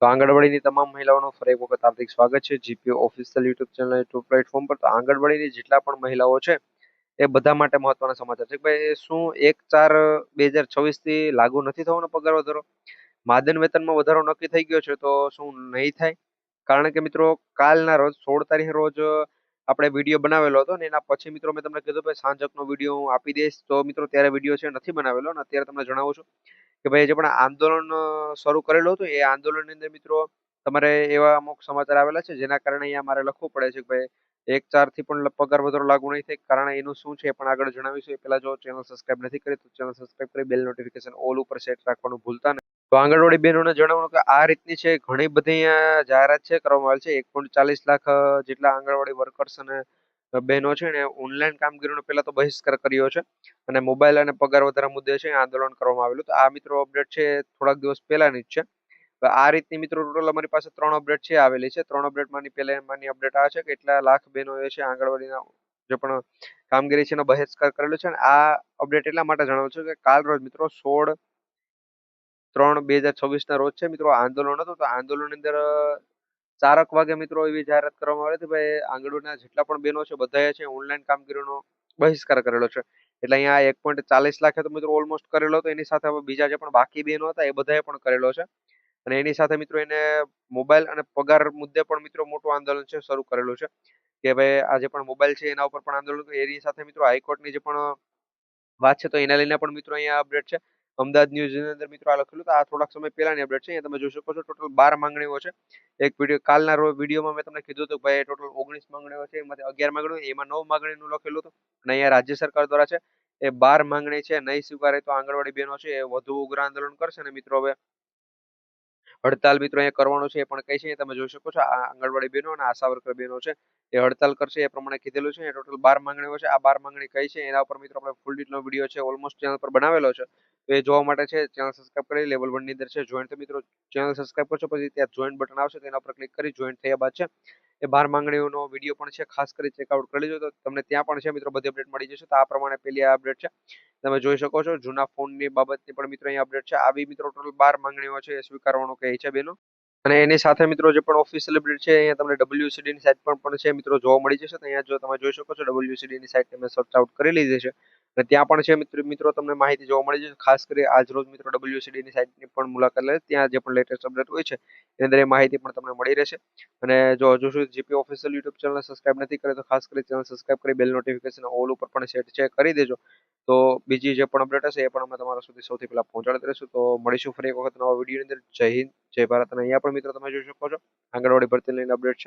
તો આંગણવાડીની તમામ મહિલાઓનું ફરી એક વખત હાર્દિક સ્વાગત છે GPO official YouTube channel YouTube platform પર. તો આંગણવાડીની જેટલા પણ મહિલાઓ છે એ બધા માટે મહત્વના સમાચાર છે કે ભાઈ શું 1/4/2026 થી લાગુ નથી થવાનો પગાર વધારો. માદન વેતનમાં વધારો નક્કી થઈ ગયો છે તો શું નહીં થાય? કારણ કે મિત્રો કાલના રોજ 16 તારીખે રોજ આપણે વિડીયો બનાવેલો હતો ને એના પછી મિત્રો મેં તમને કીધું ભાઈ સાંજકનો વિડીયો હું આપી દઈશ. તો મિત્રો ત્યારે વિડીયો છે નથી બનાવેલો ને અત્યારે તમને જણાવું છું કે ભાઈ જે પણ આંદોલન શરૂ કરેલું હતું એ આંદોલનની અંદર મિત્રો તમારે એવા અમુક સમાચાર આવેલા છે જેના કારણે અહીંયા મારે લખવું પડે છે કે ભાઈ 1/4 થી પણ પગાર વધારો લાગુ નહીં થાય. કારણ એનું શું છે એ પણ આગળ જણાવીશું. એ પહેલા જો ચેનલ સબસ્ક્રાઇબ નથી કરી તો ચેનલ સબસ્ક્રાઇબ કરી બેલ નોટિફિકેશન ઓલ ઉપર સેટ રાખવાનું ભૂલતા નહીં. તો આંગણવાડી બહેનોને જણાવવાનું કે આ રીતની છે ઘણી બધી અહીંયા જાહેરાત છે કરવામાં આવેલ છે. 1.40 લાખ જેટલા આંગણવાડી વર્કર્સ અને બહેનો છે ને ઓનલાઈન કામગીરીનો પહેલા તો બહિષ્કાર કર્યો છે અને મોબાઈલ અને પગાર વધારા મુદ્દે છે આંદોલન કરવામાં આવેલું. તો આ મિત્રો અપડેટ છે થોડાક દિવસ પહેલાની જ છે. તો આ રીતની મિત્રો ટોટલ અમારી પાસે 3 અપડેટ છે આવેલી છે. 3 અપડેટમાંની પહેલાની અપડેટ આ છે કે એટલા લાખ બહેનો એ છે આંગણવાડીના જે પણ કામગીરી છે એનો બહિષ્કાર કરેલો છે. અને આ અપડેટ એટલા માટે જણાવું છું કે કાલ રોજ મિત્રો 16/3/2026 રોજ છે મિત્રો આંદોલન હતું. તો આંદોલનની અંદર 4 વાગે મિત્રો એવી જાહેરાત કરવામાં આવી હતી ભાઈ આંગણવાડીના જેટલા પણ બહેનો છે બધાએ છે ઓનલાઈન કામગીરીનો બહિષ્કાર કરેલો છે. એટલે અહીંયા 1.40 લાખે તો મિત્રો ઓલમોસ્ટ કરેલો હતો. એની સાથે હવે બીજા જે પણ બાકી બહેનો હતા એ બધાએ પણ કરેલો છે. અને એની સાથે મિત્રો એને મોબાઈલ અને પગાર મુદ્દે પણ મિત્રો મોટું આંદોલન છે શરૂ કરેલું છે કે ભાઈ આ જે પણ મોબાઈલ છે એના ઉપર પણ આંદોલન એની સાથે મિત્રો હાઈકોર્ટની જે પણ વાત છે તો એના લઈને પણ મિત્રો અહીંયા અપડેટ છે. અમદાવાદ ન્યૂઝની અંદર મિત્રો આ લખેલું તો આ થોડાક સમય પહેલાની અપડેટ છે. અહીંયા તમે જોઈ શકો છો ટોટલ 12 માંગણીઓ છે. એક વિડીયો કાલના વિડીયોમાં મેં તમને કીધું હતું ભાઈ ટોટલ 19 માંગણીઓ છે એમાંથી 11 માંગણીઓ એમાં 9 માંગણીનું લખેલું હતું. અને અહીંયા રાજ્ય સરકાર દ્વારા છે એ 12 માંગણી છે નહીં સ્વીકારે તો આંગણવાડી બહેનો છે એ વધુ ઉગ્ર આંદોલન કરશે. અને મિત્રો હવે હડતાલ મિત્રો અહીંયા કરવાનો છે એ પણ કહે છે. તમે જોઈ શકો છો આ આંગણવાડી બહેનો અને આશા વર્કર બહેનો છે એ હડતાલ કરશે એ પ્રમાણે કીધેલું છે. ટોટલ 12 માંગણીઓ છે. આ 12 માંગણી કઈ છે એના ઉપર મિત્રો આપણે ફૂલ ડિટેલનો વિડીયો છે ઓલમોસ્ટ ચેનલ પર બનાવેલો છે. તો એ જોવા માટે છે ચેનલ સબસ્ક્રાઇબ કરી લેવલ 1 ની અંદર છે જોઈન્ટ. તો મિત્રો ચેનલ સબસ્ક્રાઇબ કરશો પછી ત્યાં જોઈન્ટ બટન આવશે તેના ઉપર ક્લિક કરી જોઈન્ટ થયા બાદ છે એ 12 માંગણીઓનો વિડીયો પણ છે ખાસ કરી ચેકઆઉટ કરી લેજો તો તમને ત્યાં પણ છે મિત્રો બધી અપડેટ મળી જશે. તો આ પ્રમાણે પેલી આ અપડેટ છે તમે જોઈ શકો છો. જૂના ફોનની બાબતની પણ મિત્રો અહીંયા અપડેટ છે. આવી મિત્રો ટોટલ 12 માંગણીઓ છે એ સ્વીકારવાનું કહે છે બેનો. અને એની સાથે મિત્રો જે પણ ઓફિશિયલ અપડેટ છે અહીંયા તમને WCD ની સાઇટ પર પણ છે મિત્રો જોવા મળી જશે. તો અહીંયા જો તમે જોઈ શકો છો WCD ની સાઇટ મેં સર્ચ આઉટ કરી લીધી છે અને ત્યાં પણ છે મિત્રો તમને માહિતી જોવા મળી જશે. ખાસ કરી આજ રોજ મિત્રો WCD ની સાઇટની પણ મુલાકાત લે ત્યાં જે પણ લેટેસ્ટ અપડેટ હોય છે એની અંદર એ માહિતી પણ તમને મળી રહેશે. અને જો હજુ સુધી GP official YouTube channel subscribe નથી કરે તો ખાસ કરી ચેનલ સબસ્ક્રાઇબ કરી બેલ નોટિફિકેશન ઓલ ઉપર પણ સેટ છે કરી દેજો. તો બીજી જે પણ અપડેટ હશે એ પણ અમે તમારા સુધી સૌથી પહેલા પહોંચાડતા રહીશું. તો મળીશું ફરી એક વખત નવા વિડીયોની અંદર. જય હિન્દ, જય ભારત. અને અહીંયા પણ મિત્રો તમે જોઈ શકો છો આંગણવાડી ભરતી લઈને અપડેટ છે.